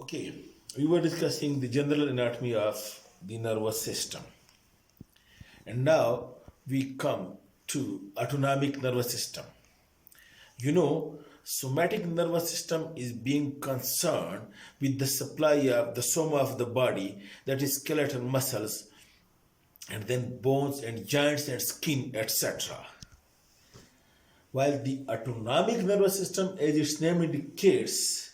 Okay, we were discussing the general anatomy of the nervous system, and now we come to autonomic nervous system. Somatic nervous system is being concerned with the supply of the soma of the body, that is skeletal muscles, and then bones and joints and skin, etc. While the autonomic nervous system, as its name indicates,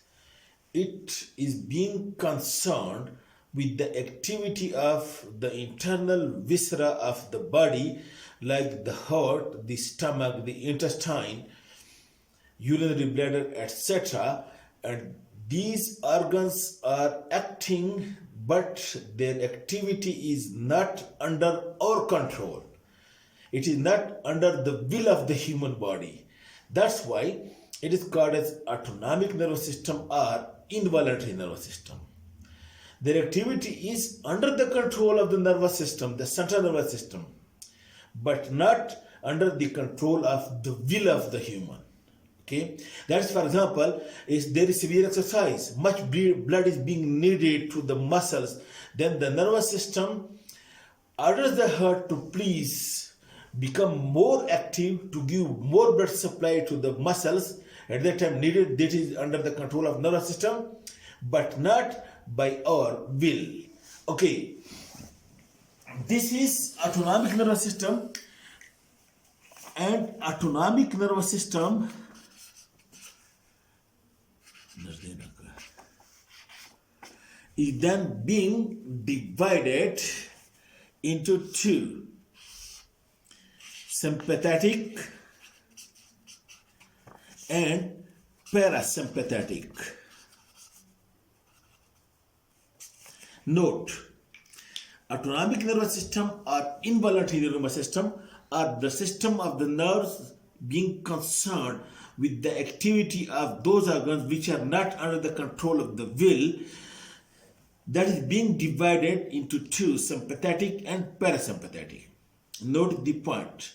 it is being concerned with the activity of the internal viscera of the body, like the heart, the stomach, the intestine, urinary bladder, etc. And these organs are acting, but their activity is not under our control. It is not under the will of the human body. That's why it is called as autonomic nervous system or involuntary nervous system. Their activity is under the control of the nervous system, the central nervous system, but not under the control of the will of the human. Okay, that's, for example, is there is severe exercise, much blood is being needed to the muscles, then the nervous system orders the heart to please become more active to give more blood supply to the muscles at that time needed. That is under the control of nervous system, but not by our will. Okay, this is autonomic nervous system, and autonomic nervous system is then being divided into two: sympathetic and parasympathetic. Note, autonomic nervous system or involuntary nervous system are the system of the nerves being concerned with the activity of those organs which are not under the control of the will, that is being divided into two: sympathetic and parasympathetic. Note the point.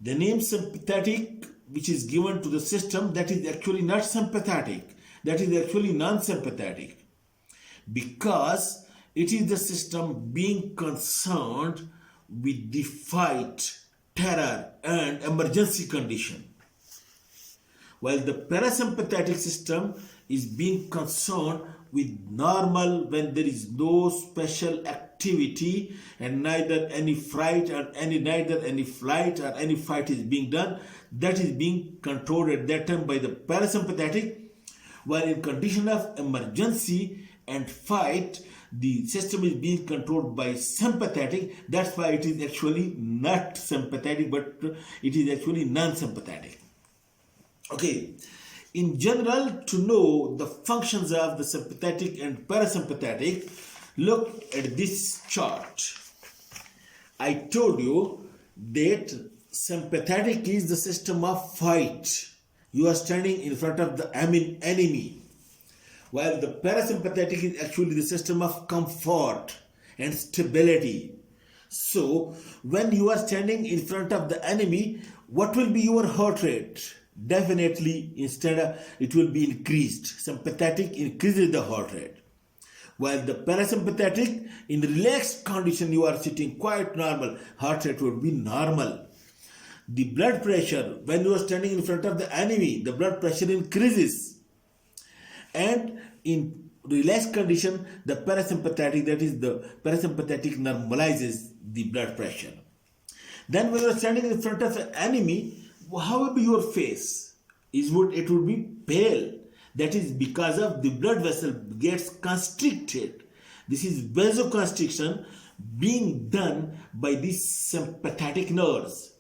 The name sympathetic, which is given to the system, that is actually not sympathetic, that is actually non-sympathetic, because it is the system being concerned with the fight, terror, and emergency condition, while the parasympathetic system is being concerned with normal, when there is no special activity and neither any flight or any fight is being done. That is being controlled at that time by the parasympathetic, while in condition of emergency and fight, the system is being controlled by sympathetic. That's why it is actually not sympathetic, but it is actually non-sympathetic. Okay, in general, to know the functions of the sympathetic and parasympathetic, look at this chart. I told you that sympathetic is the system of fight. You are standing in front of the enemy, while the parasympathetic is actually the system of comfort and stability. So, when you are standing in front of the enemy, what will be your heart rate? Definitely, it will be increased. Sympathetic increases the heart rate, while the parasympathetic, in relaxed condition, you are sitting quite normal, heart rate will be normal. The blood pressure, when you are standing in front of the enemy, the blood pressure increases, and in relaxed condition, the parasympathetic, that is the parasympathetic, normalizes the blood pressure. Then when you are standing in front of the enemy, how will be your face? It would be pale. That is because of the blood vessel gets constricted. This is vasoconstriction being done by the sympathetic nerves.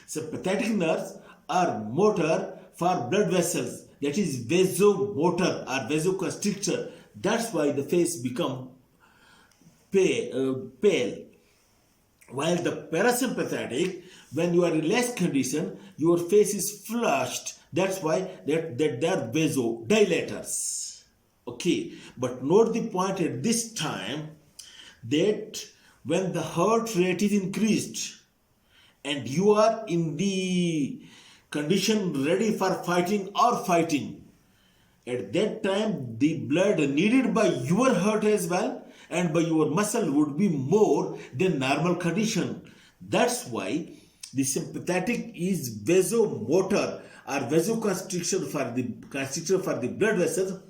Sympathetic nerves are motor for blood vessels. That is vasomotor or vasoconstrictor. That's why the face become pale. While the parasympathetic, when you are in less condition, your face is flushed. That's why they are vasodilators. Okay, but note the point at this time that when the heart rate is increased and you are in the condition ready for fighting, at that time the blood needed by your heart as well and by your muscle would be more than normal condition. That's why the sympathetic is vasomotor or vasoconstrictor for the blood vessels,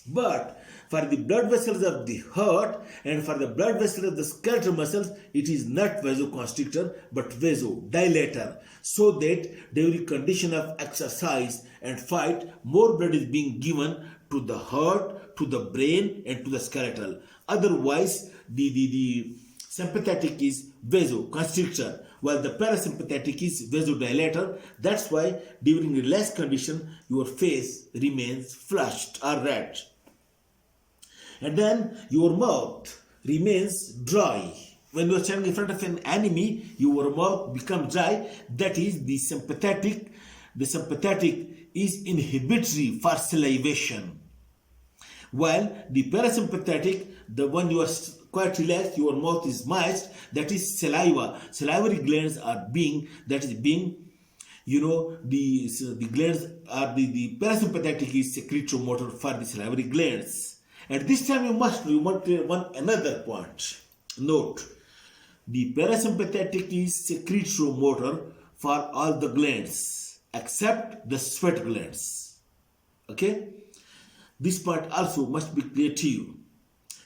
but for the blood vessels of the heart and for the blood vessels of the skeletal muscles, it is not vasoconstrictor but vasodilator, so that during condition of exercise and fight, more blood is being given to the heart, to the brain, and to the skeletal. Otherwise, the sympathetic is vasoconstrictor, while the parasympathetic is vasodilator. That's why during relaxed condition, your face remains flushed or red. And then your mouth remains dry. When you are standing in front of an enemy, your mouth becomes dry. That is the sympathetic. The sympathetic is inhibitory for salivation. While the parasympathetic, the one you are quite relaxed, your mouth is moist, that is saliva. Salivary glands are being, the glands are the parasympathetic is secretomotor for the salivary glands. At this time, you must one another point. Note, the parasympathetic is secretomotor for all the glands except the sweat glands. Okay? This part also must be clear to you.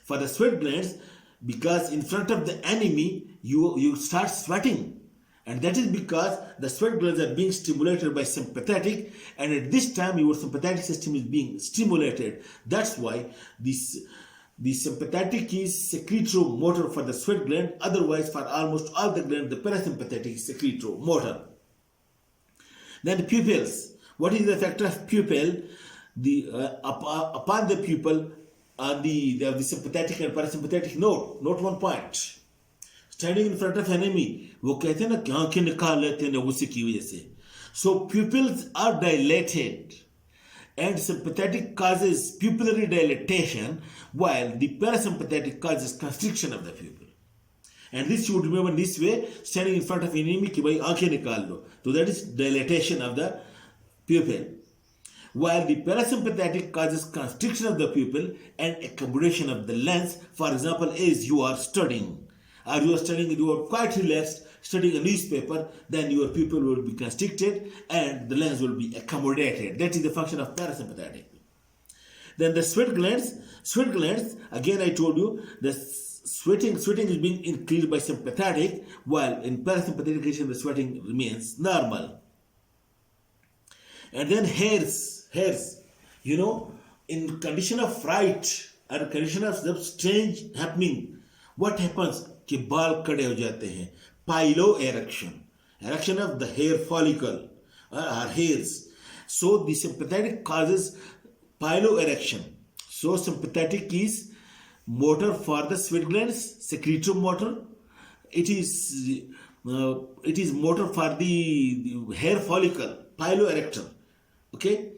For the sweat glands, because in front of the enemy, you start sweating. And that is because the sweat glands are being stimulated by sympathetic, and at this time your sympathetic system is being stimulated. That's why the sympathetic is secretomotor for the sweat gland. Otherwise, for almost all the glands, the parasympathetic is secretomotor. Then the pupils. What is the effect of pupil? Upon the pupil, the sympathetic and parasympathetic. Note one point. Standing in front of enemy, वो कहते हैं ना कि आंखें निकाल लेते हैं उसी की वजह से. So pupils are dilated, and sympathetic causes pupillary dilatation, while the parasympathetic causes constriction of the pupil. And this you would remember this way: standing in front of enemy कि भाई आंखें निकाल लो. So that is dilatation of the pupil. While the parasympathetic causes constriction of the pupil and accommodation of the lens. For example, as you are studying. Or you are studying, you are quite relaxed, studying a newspaper, then your pupil will be constricted and the lens will be accommodated. That is the function of parasympathetic. Then the sweat glands, again I told you, the sweating is being increased by sympathetic, while in parasympathetic case the sweating remains normal. And then hairs, in condition of fright or condition of strange happening, what happens? कि बाल खड़े हो जाते हैं. Pylo erection of the hair follicle or hairs. So the sympathetic causes pylo erection. So sympathetic is motor for the sweat glands, secretomotor. It is motor for the hair follicle, pylo erector. Okay.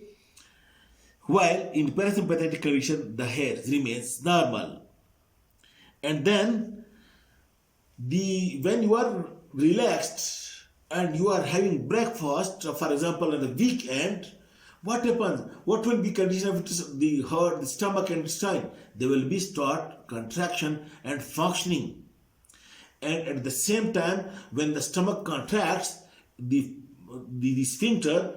While in parasympathetic condition, the hair remains normal. And then when you are relaxed and you are having breakfast, for example, on the weekend, what happens? What will be condition of the heart, the stomach and intestine? They will be start contraction and functioning. And at the same time, when the stomach contracts, the sphincter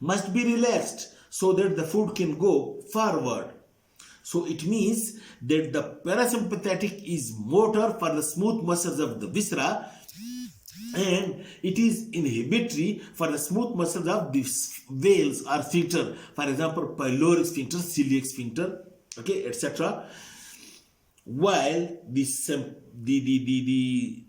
must be relaxed so that the food can go forward. So it means that the parasympathetic is motor for the smooth muscles of the viscera, and it is inhibitory for the smooth muscles of the veils or sphincter. For example, pyloric sphincter, celiac sphincter, okay, etc. While the sympathetic,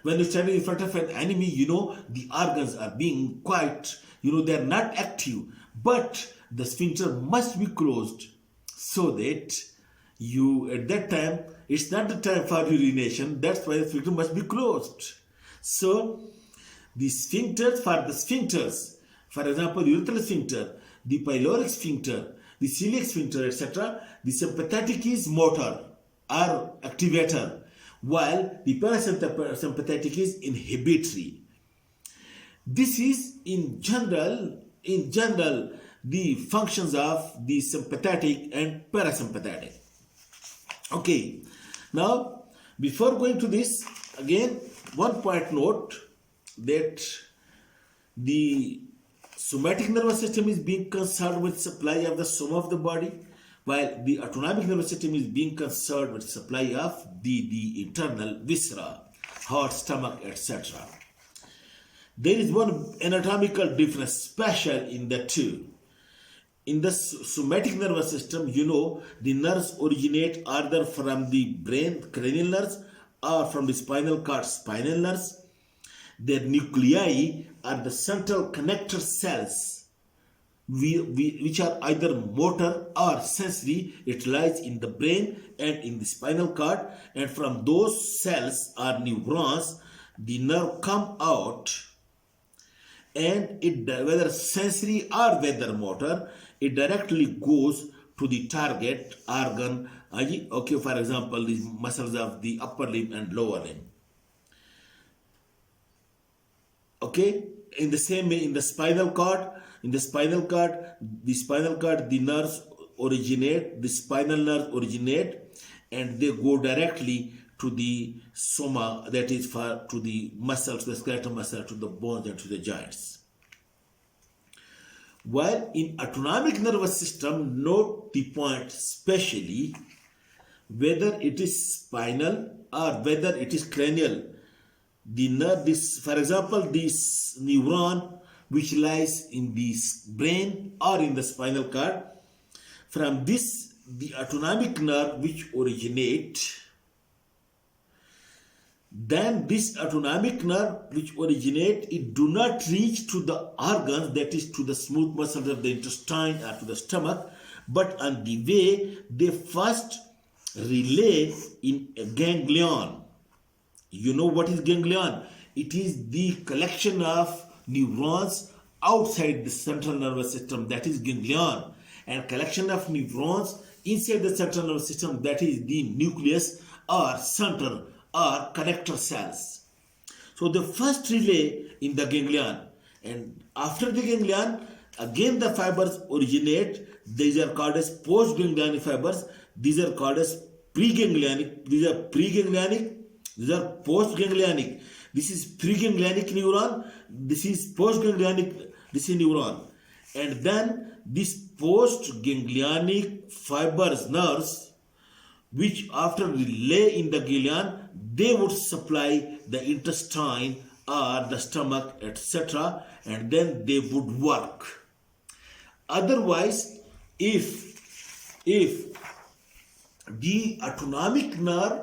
when you're standing in front of an enemy, the organs are being quite, they are not active. But the sphincter must be closed so that at that time, it's not the time for urination. That's why the sphincter must be closed. So, the sphincters, for example, urethral sphincter, the pyloric sphincter, the celiac sphincter, etc., the sympathetic is motor or activator, while the parasympathetic is inhibitory. This is in general the functions of the sympathetic and parasympathetic. Okay, now before going to this, again one point note that the somatic nervous system is being concerned with supply of the soma of the body, while the autonomic nervous system is being concerned with supply of the internal viscera, heart, stomach, etc. There is one anatomical difference special in the two. In the somatic nervous system, the nerves originate either from the brain, cranial nerves, or from the spinal cord, spinal nerves. Their nuclei are the central connector cells, which are either motor or sensory. It lies in the brain and in the spinal cord, and from those cells or neurons, the nerve come out, and whether sensory or whether motor, it directly goes to the target organ. Okay, for example, the muscles of the upper limb and lower limb. Okay, in the same way, in the spinal cord, the spinal nerves originate, and they go directly to the soma, that is to the muscles, the skeletal muscle, to the bones and to the joints. While in autonomic nervous system, note the point specially, whether it is spinal or whether it is cranial, the nerve, for example, this neuron which lies in the brain or in the spinal cord, from this, the autonomic nerve which originate, then this autonomic nerve which originate, it do not reach to the organs, that is to the smooth muscles of the intestine or to the stomach, but on the way they first relay in a ganglion. You know what is ganglion? It is the collection of neurons outside the central nervous system, that is ganglion, and collection of neurons inside the central nervous system, that is the nucleus or center or connector cells. So the first relay in the ganglion, and after the ganglion, again the fibers originate. These are called as postganglionic fibers. These are called as preganglionic. These are preganglionic. These are postganglionic. This is preganglionic neuron. This is postganglionic. This is neuron. And then this postganglionic fibers, nerves, which after relay in the ganglion, they would supply the intestine or the stomach, etc., and then they would work. Otherwise, if the autonomic nerve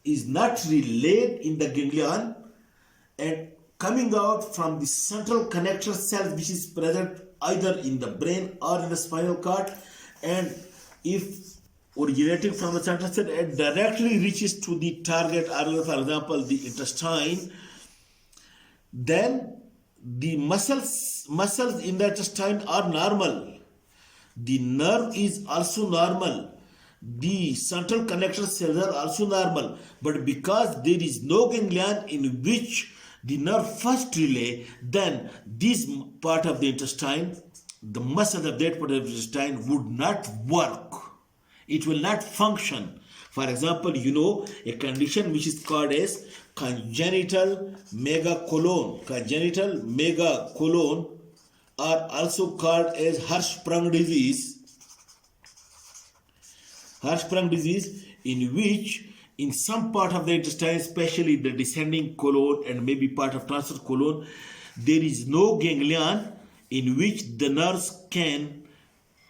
is not relayed in the ganglion and coming out from the central connector cells which is present either in the brain or in the spinal cord, and if originating from the central cell, it directly reaches to the target organ, for example the intestine, then the muscles in the intestine are normal. The nerve is also normal. The central connector cells are also normal. But because there is no ganglion in which the nerve first relay, then this part of the intestine, the muscles of that part of the intestine would not work. It will not function. For example, a condition which is called as congenital megacolon. Congenital megacolon are also called as Hirschsprung disease. Hirschsprung disease, in which in some part of the intestine, especially the descending colon and maybe part of transverse colon, there is no ganglion in which the nerves can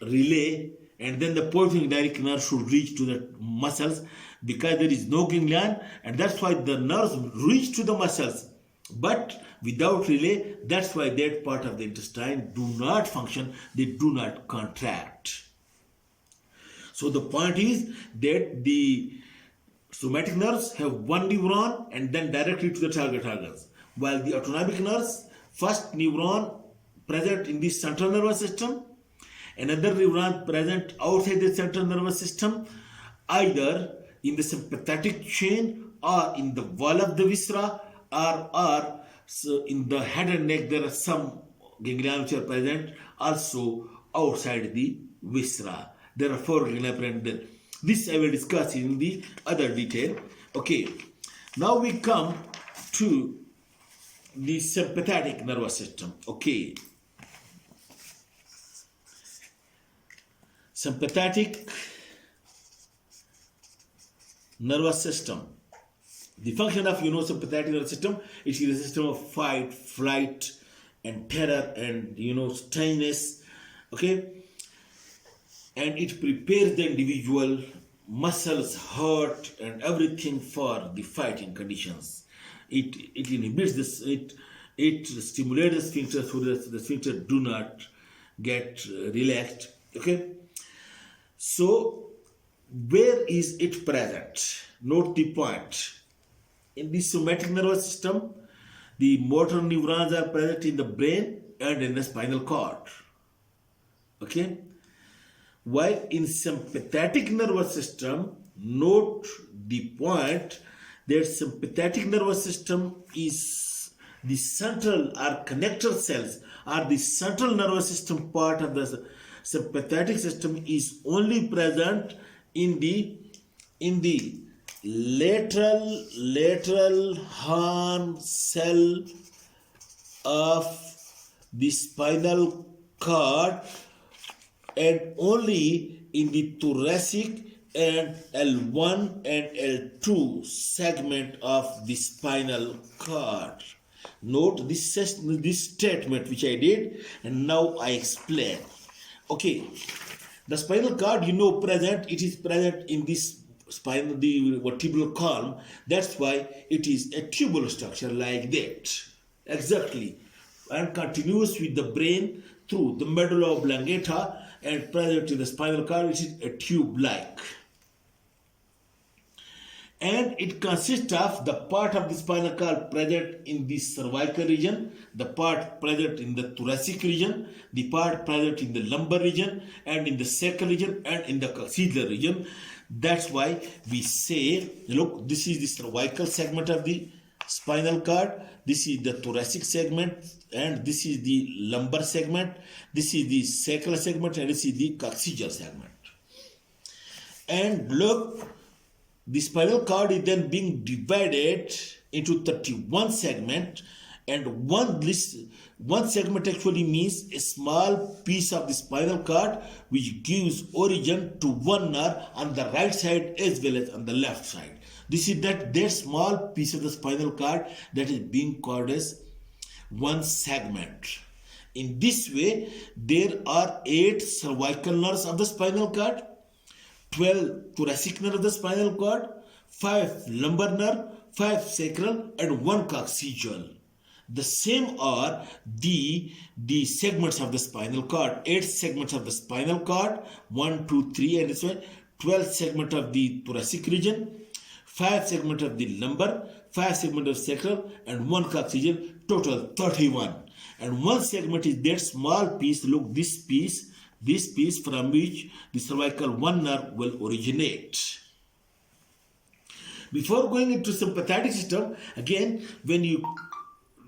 relay, and then the postganglionic nerve should reach to the muscles, because there is no ganglion, and that's why the nerves reach to the muscles, but without relay. That's why that part of the intestine do not function, they do not contract. So the point is that the somatic nerves have one neuron and then directly to the target organs, while the autonomic nerves, first neuron present in the central nervous system, another neuron present outside the central nervous system, either in the sympathetic chain or in the wall of the viscera, or So in the head and neck, there are some ganglia which are present also outside the viscera. There are 4 ganglia present there. This I will discuss in the other detail. Okay. Now we come to the sympathetic nervous system. Okay. Sympathetic nervous system. The function of sympathetic nervous system, it is a system of fight, flight, and terror, and strangeness. Okay, and it prepares the individual muscles, heart, and everything for the fighting conditions. It inhibits this. It stimulates the sphincter so that the sphincter do not get relaxed. Okay, so where is it present? Note the point. In the somatic nervous system, the motor neurons are present in the brain and in the spinal cord. Okay? While in sympathetic nervous system, note the point that sympathetic nervous system is the central or connector cells, or the central nervous system part of the sympathetic system is only present in the lateral horn cell of the spinal cord, and only in the thoracic and L1 and L2 segment of the spinal cord. Note this statement which I did, and now I explain. Okay, the spinal cord, present. It is present in this spine, the vertebral column. That's why it is a tubular structure like that, exactly, and continues with the brain through the medulla oblongata, and present in the spinal cord, which is a tube-like. And it consists of the part of the spinal cord present in the cervical region, the part present in the thoracic region, the part present in the lumbar region, and in the sacral region, and in the coccygeal region. That's why we say, look, this is the cervical segment of the spinal cord, this is the thoracic segment, and this is the lumbar segment, this is the sacral segment, and this is the coccygeal segment. And look, the spinal cord is then being divided into 31 segments, and one segment actually means a small piece of the spinal cord which gives origin to one nerve on the right side as well as on the left side. This is that small piece of the spinal cord that is being called as one segment. In this way, there are 8 cervical nerves of the spinal cord, 12 thoracic nerve of the spinal cord, 5 lumbar nerve, 5 sacral, and 1 coccygeal. The same are the segments of the spinal cord. 8 segments of the spinal cord, 1, 2, 3, and this way. 12 segments of the thoracic region, 5 segments of the lumbar, 5 segments of sacral, and 1 coccygeal. Total 31. And one segment is that small piece. Look, this piece from which the cervical one nerve will originate. Before going into sympathetic system, again, when you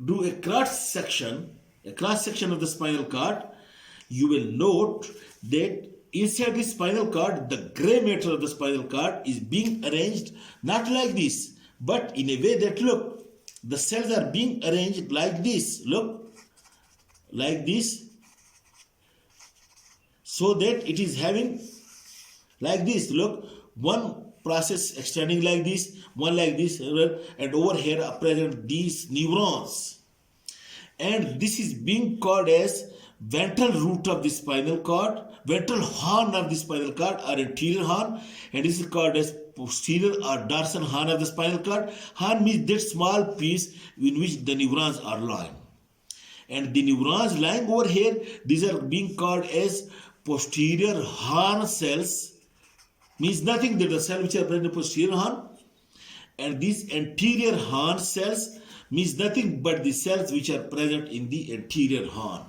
do a cross section of the spinal cord, you will note that inside the spinal cord, the gray matter of the spinal cord is being arranged not like this, but in a way that, look, the cells are being arranged like this. Look, like this, so that it is having like this. Look, one process extending like this, one like this, and over here are present these neurons, and this is being called as ventral root of the spinal cord, ventral horn of the spinal cord, or anterior horn, and this is called as posterior or dorsal horn of the spinal cord. Horn means that small piece in which the neurons are lying, and the neurons lying over here, these are being called as posterior horn cells. Means nothing that the cell which are present in the posterior horn, and these anterior horn cells means nothing but the cells which are present in the anterior horn.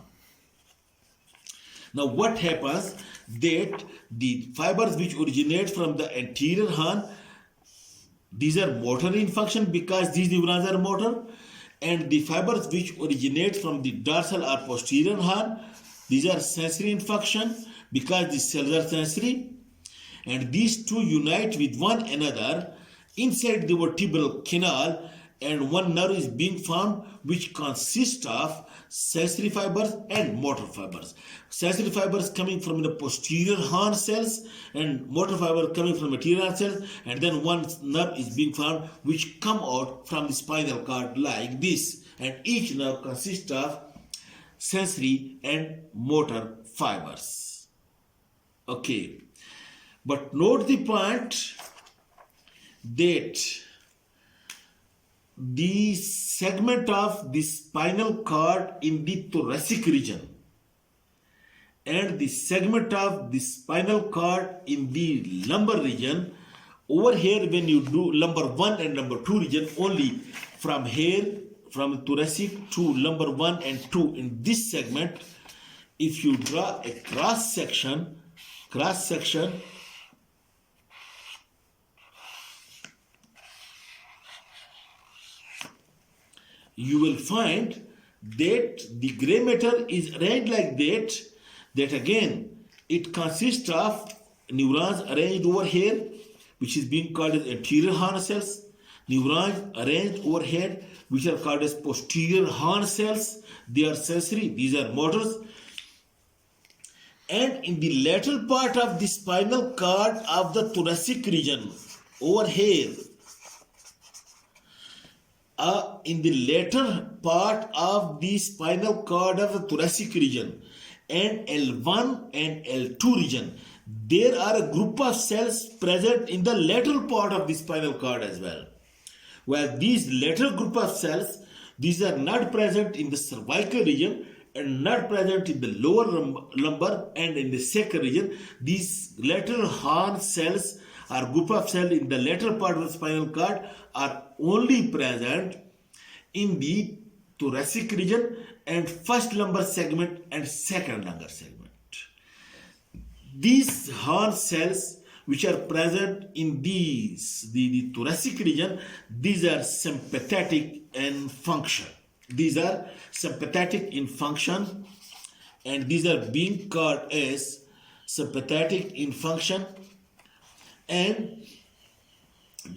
Now what happens, that the fibers which originate from the anterior horn, these are motor in function because these neurons are motor, and the fibers which originate from the dorsal or posterior horn, these are sensory in function because the cells are sensory, and these two unite with one another inside the vertebral canal, and one nerve is being formed which consists of sensory fibers and motor fibers. Sensory fibers coming from the posterior horn cells and motor fiber coming from anterior cells, and then one nerve is being formed which come out from the spinal cord like this, and each nerve consists of sensory and motor fibers. Okay, but note the point that the segment of the spinal cord in the thoracic region and the segment of the spinal cord in the lumbar region, over here when you do lumbar 1 and lumbar 2 region, only from here from thoracic to lumbar 1 and 2 in this segment, if you draw a cross section, you will find that the gray matter is arranged like that again it consists of neurons arranged over here, which is being called as anterior horn cells, neurons arranged overhead which are called as posterior horn cells, they are sensory, these are motors, and in the lateral part of the spinal cord of the thoracic region over here, in the later part of the spinal cord of the thoracic region and L1 and L2 region, there are a group of cells present in the lateral part of the spinal cord as well. Where these lateral group of cells, these are not present in the cervical region and not present in the lower lumbar and in the sacral region. These lateral horn cells or group of cells in the lateral part of the spinal cord are only present in the thoracic region and first lumbar segment and second lumbar segment. These horn cells which are present in the thoracic region, these are sympathetic in function. These are sympathetic in function, and these are being called as sympathetic in function, and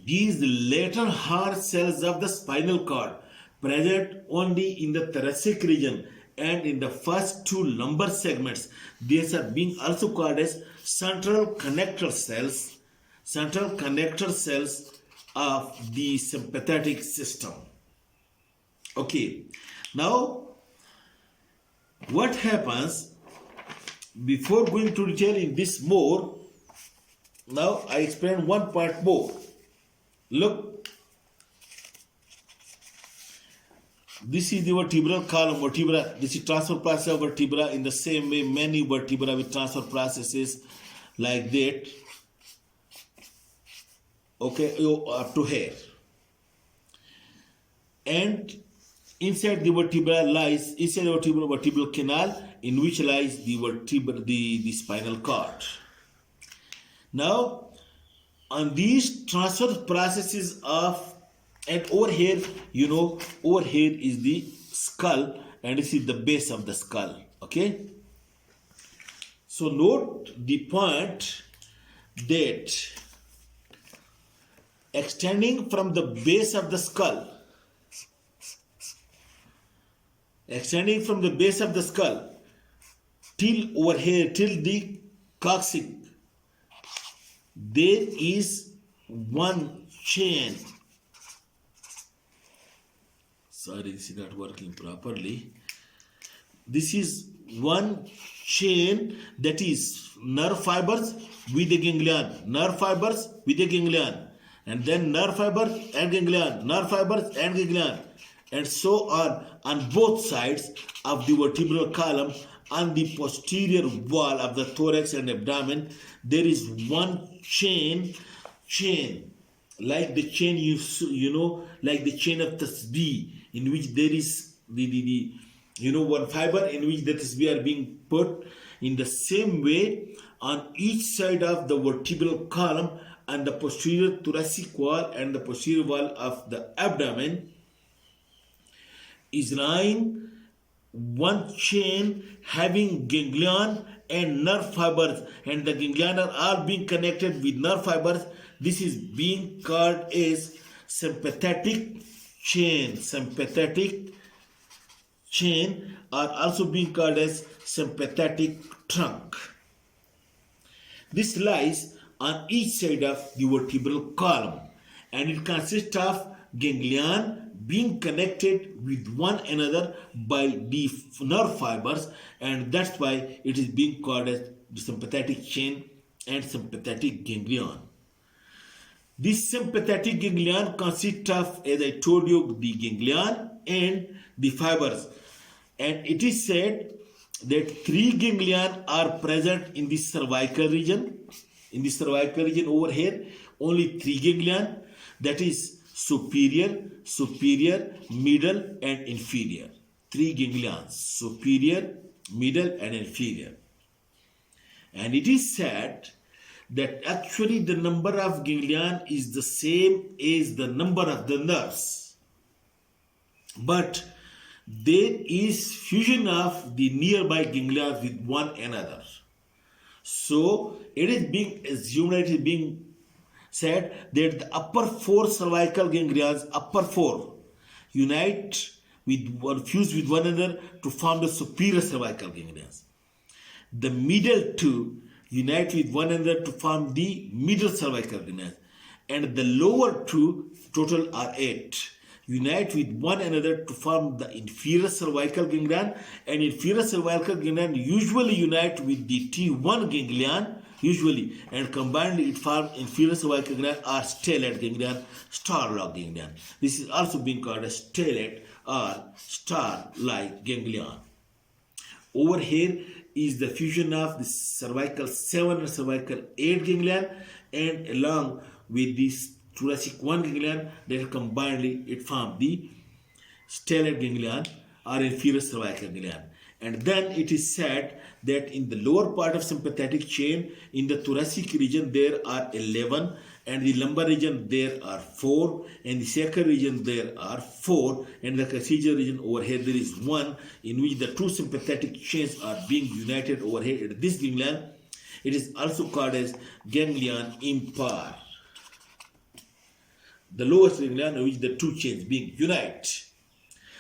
these later horn cells of the spinal cord present only in the thoracic region and in the first two lumbar segments. These are being also called as central connector cells of the sympathetic system. Okay, now what happens before going to detail in this more? Now I explain one part more. Look, this is the vertebral column, vertebra. This is transfer process of vertebra. In the same way, many vertebra with transfer processes like that. Okay, up to here. And inside the vertebra lies, inside the vertebral canal, in which lies the spinal cord. Now, on these transfer processes of, and over here, over here is the skull, and this is the base of the skull. Okay. So note the point that extending from the base of the skull, till over here, till the coccyx, there is one chain. Sorry, this is not working properly. This is one chain, that is nerve fibers with a ganglion, and then nerve fibers and ganglion, and so on both sides of the vertebral column. On the posterior wall of the thorax and abdomen, there is one chain, like the chain like the chain of tasbih, in which there is the one fiber in which the tasbih are being put. In the same way, on each side of the vertebral column and the posterior thoracic wall and the posterior wall of the abdomen, is lying one chain having ganglion and nerve fibers, and the ganglion are all being connected with nerve fibers. This is being called as sympathetic chain. Sympathetic chain are also being called as sympathetic trunk. This lies on each side of the vertebral column, and it consists of ganglion being connected with one another by the nerve fibers, and that's why it is being called as the sympathetic chain and sympathetic ganglion. This sympathetic ganglion consists of, as I told you, the ganglion and the fibers, and it is said that 3 ganglion are present in the cervical region. In the cervical region over here, only 3 ganglion, that is superior, middle and inferior. 3 ganglions, superior, middle and inferior. And it is said that actually the number of ganglion is the same as the number of the nerves. But there is fusion of the nearby ganglia with one another. So it is being assumed, it is being said that the upper 4 cervical ganglia, upper 4, unite with one, fuse with one another to form the superior cervical ganglia. The middle 2 unite with one another to form the middle cervical ganglia, and the lower 2, total are 8, unite with one another to form the inferior cervical ganglion, and inferior cervical ganglion usually unite with the T1 ganglion, usually, and combined it forms inferior cervical ganglion or stellate ganglion, star-like ganglion. This is also being called a stellate or star-like ganglion. Over here is the fusion of the cervical 7 and cervical 8 ganglion, and along with this thoracic 1 ganglion, that combined it forms the stellate ganglion or inferior cervical ganglion. And then it is said that in the lower part of sympathetic chain, in the thoracic region there are 11, and the lumbar region there are 4, and the sacral region there are 4, and the coccygeal region over here there is 1, in which the 2 sympathetic chains are being united over here at this ganglion. It is also called as ganglion impar. The lowest ganglion in which the 2 chains being unite.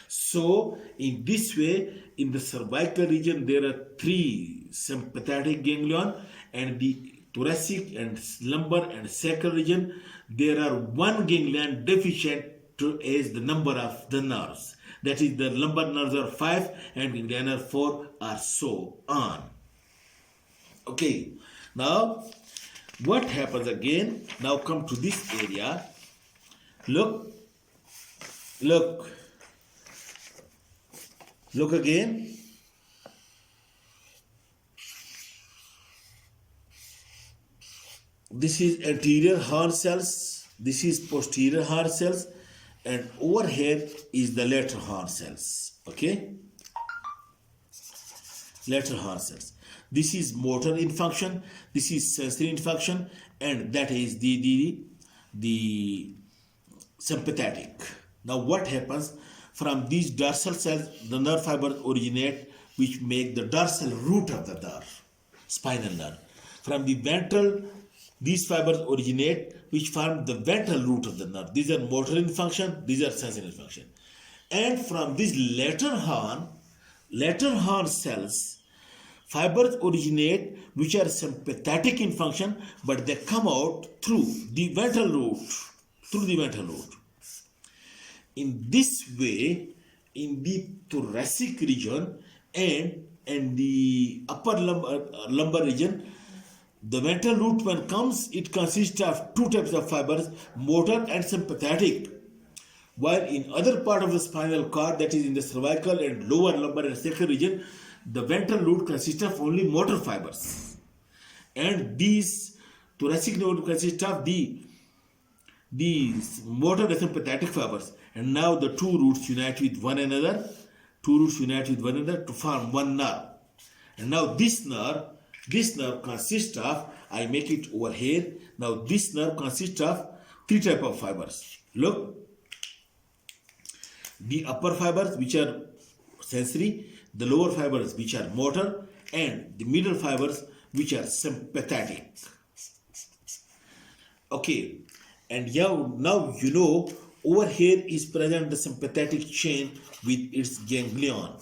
So in this way, in the cervical region there are 3 sympathetic ganglion, and the thoracic and lumbar and sacral region there are 1 ganglion deficient to as the number of the nerves. That is, the lumbar nerves are 5 and ganglion are 4, or so on. Okay, now what happens again? Now come to this area. Look again. This is anterior horn cells, this is posterior horn cells, and over here is the lateral horn cells. Okay, lateral horn cells. This is motor in function, this is sensory in function, and that is the sympathetic. Now what happens? From these dorsal cells, the nerve fibers originate, which make the dorsal root of the nerve, spinal nerve. From the ventral, these fibers originate, which form the ventral root of the nerve. These are motor in function, these are sensory in function. And from these lateral horn cells, fibers originate, which are sympathetic in function, but they come out through the ventral root. In this way, in the thoracic region and the upper lumbar region, the ventral root when comes, it consists of 2 types of fibers, motor and sympathetic. While in other part of the spinal cord, that is in the cervical and lower lumbar and sacral region, the ventral root consists of only motor fibers. And these thoracic root consists of the motor and sympathetic fibers. And now the 2 roots unite with one another, to form one nerve. And now this nerve consists of, I make it over here, now this nerve consists of 3 types of fibers. Look, The upper fibers, which are sensory, the lower fibers, which are motor, and the middle fibers, which are sympathetic. Okay, and now you know over here is present the sympathetic chain with its ganglion.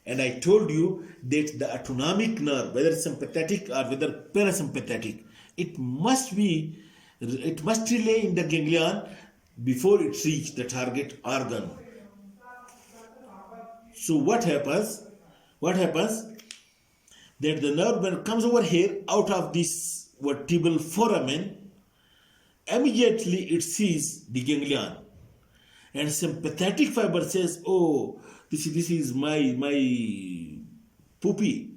And I told you that the autonomic nerve, whether sympathetic or whether parasympathetic, it must relay in the ganglion before it reach the target organ. So what happens? That the nerve, when it comes over here out of this vertebral foramen, immediately it sees the ganglion, and sympathetic fiber says, "Oh, this is my poopy."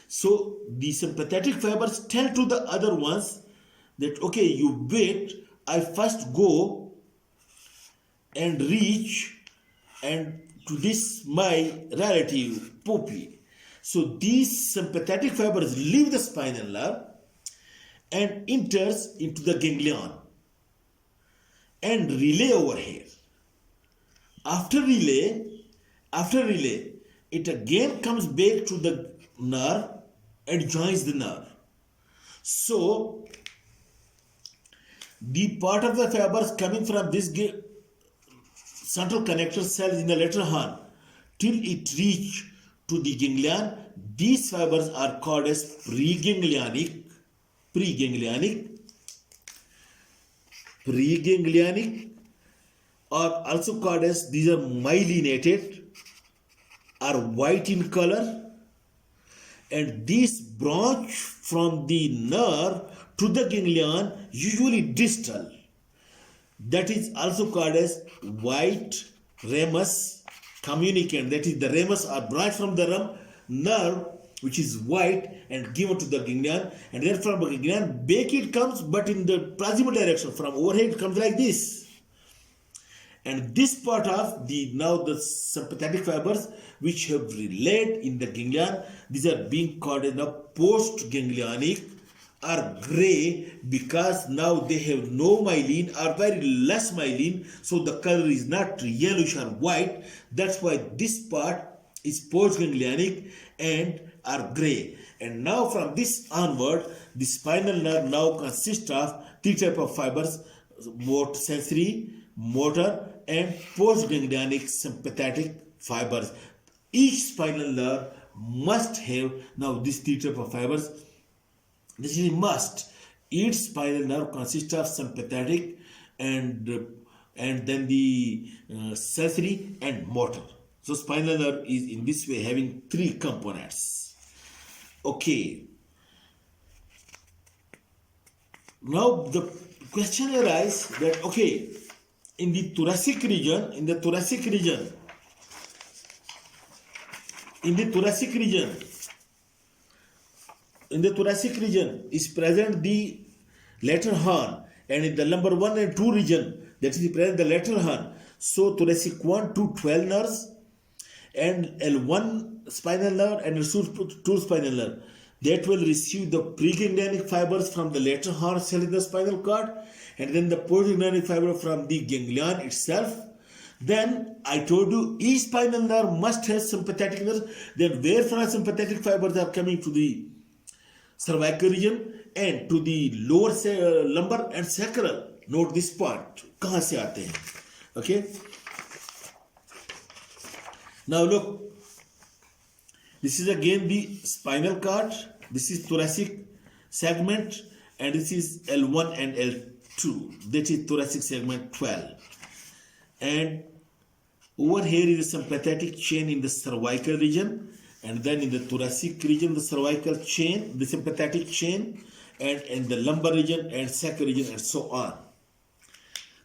So the sympathetic fibers tell to the other ones that, okay, you wait, I first go and reach and to this my relative poopy. So these sympathetic fibers leave the spinal nerve and enters into the ganglion and relay over here. After relay, it again comes back to the nerve and joins the nerve. So the part of the fibers coming from this central connector cells in the lateral horn till it reach to the ganglion, these fibers are called as preganglionic, or also called as, these are myelinated, are white in color, and these branch from the nerve to the ganglion, usually distal. That is also called as white ramus communicant. That is, the ramus are branch from the nerve, which is white, and given to the ganglion, and then from the ganglion back it comes, but in the proximal direction. From overhead it comes like this. And this part of the sympathetic fibers which have relayed in the ganglion, these are being called as the post-ganglionic, are gray, because now they have no myelin or very less myelin, so the color is not yellowish or white. That's why this part is post-ganglionic and are gray. And now from this onward, the spinal nerve now consists of three types of fibers: sensory, motor, and post-ganglionic sympathetic fibers. Each spinal nerve must have now these three types of fibers. This is a must. Each spinal nerve consists of sympathetic and then the sensory and motor. So spinal nerve is in this way having three components. Okay. Now the question arises that, okay, in the thoracic region is present the lateral horn, and in the number 1 and 2 region, that is present the lateral horn. So thoracic 1 to 12 nerves, and L1 spinal nerve and L2 spinal nerve, that will receive the preganglionic fibers from the lateral horn cell in the spinal cord, and then the postganglionic fiber from the ganglion itself. Then I told you each spinal nerve must have sympathetic nerves. Then where from sympathetic fibers are coming to the cervical region and to the lower lumbar and sacral. Note this part. कहाँ से आते हैं? Okay. Now look. This is again the spinal cord. This is thoracic segment, and this is L1 and L2. That is thoracic segment 12. And over here is a sympathetic chain in the cervical region, and then in the thoracic region the cervical chain, the sympathetic chain, and in the lumbar region and sacral region, and so on.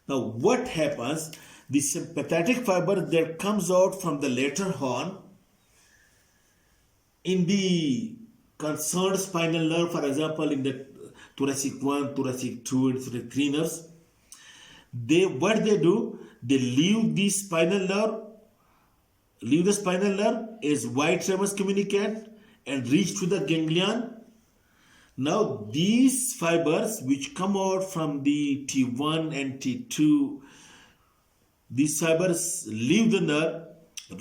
Now what happens? The sympathetic fiber that comes out from the lateral horn in the concerned spinal nerve, for example in the thoracic 1, thoracic 2 and thoracic 3 nerves, what they do, they leave the spinal nerve as white ramus communicant and reach to the ganglion. Now these fibers which come out from the T1 and T2, these fibers leave the nerve,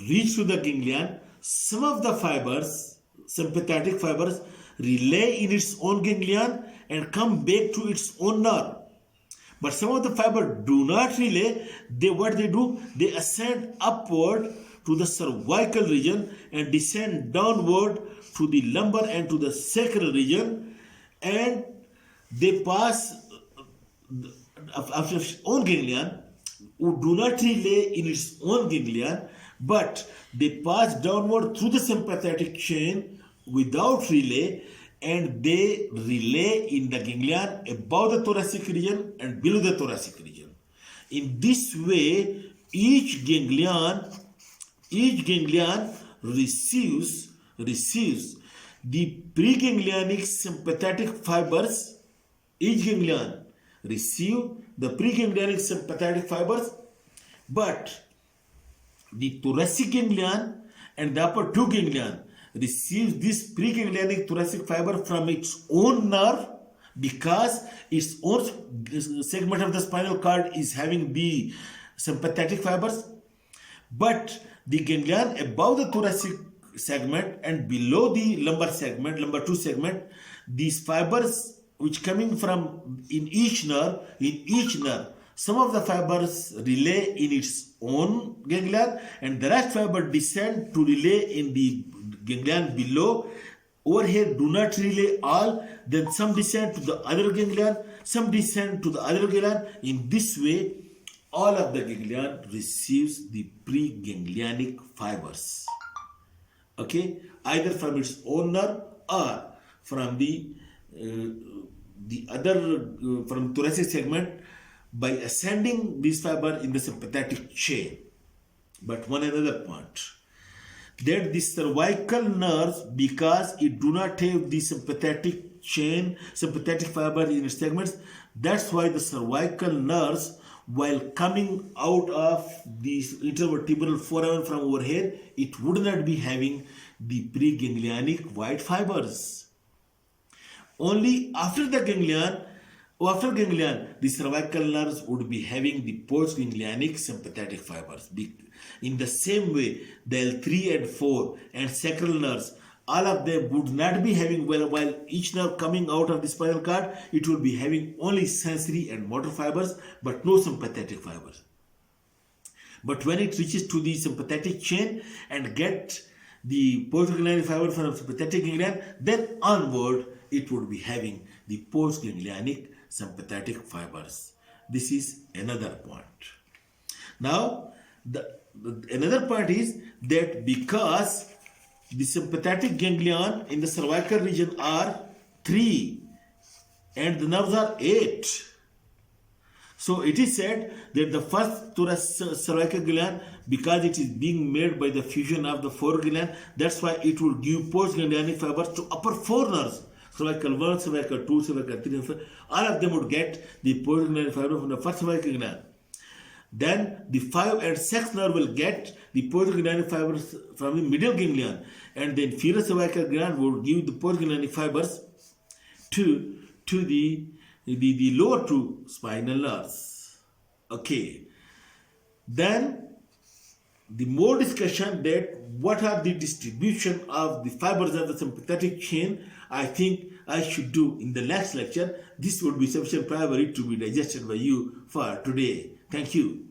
reach to the ganglion. Some of the fibers, sympathetic fibers, relay in its own ganglion and come back to its own nerve. But some of the fibers do not relay. What they do, they ascend upward to the cervical region and descend downward to the lumbar and to the sacral region, and they pass of its own ganglion, who do not relay in its own ganglion, but they pass downward through the sympathetic chain without relay, and they relay in the ganglion above the thoracic region and below the thoracic region. In this way, each ganglion receives the preganglionic sympathetic fibers. Each ganglion receive the preganglionic sympathetic fibers, but the thoracic ganglion and the upper two ganglion receives this preganglionic thoracic fiber from its own nerve, because its own segment of the spinal cord is having the sympathetic fibers. But the ganglion above the thoracic segment and below the lumbar two segment, these fibers which coming from in each nerve, some of the fibers relay in its own ganglion, and the rest fiber descend to relay in the ganglion below. Over here do not relay all, then some descend to the other ganglion, some descend to the other ganglion. In this way, all of the ganglion receives the preganglionic fibers. Okay, either from its own nerve or from the from thoracic segment by ascending this fiber in the sympathetic chain. But one another point, that the cervical nerves, because it do not have the sympathetic fiber in its segments, that's why the cervical nerves, while coming out of the intervertebral foramen from over here, it would not be having the preganglionic white fibers. Only after ganglion, the cervical nerves would be having the postganglionic sympathetic fibers. In the same way, the L3 and 4 and sacral nerves, all of them would not be having, while each nerve coming out of the spinal cord, it would be having only sensory and motor fibers, but no sympathetic fibers. But when it reaches to the sympathetic chain and get the postganglionic fiber from sympathetic ganglion, then onward it would be having the postganglionic sympathetic fibers. This is another point. Now, another point is that because the sympathetic ganglion in the cervical region are 3 and the nerves are 8. So it is said that the first cervical ganglion, because it is being made by the fusion of the 4 ganglion, that's why it will give postganglionic fibers to upper 4 nerves. Cervical 1, cervical 2, cervical 3, and 4. All of them would get the postganglionic fiber from the first cervical ganglion. Then the 5 and 6 nerve will get the postganglionic fibers from the middle ganglion, and the inferior cervical ganglion will give the postganglionic fibers to the lower 2 spinal nerves. Okay. Then the more discussion that what are the distribution of the fibers of the sympathetic chain, I think I should do in the next lecture. This would be sufficient priority to be digested by you for today. Thank you.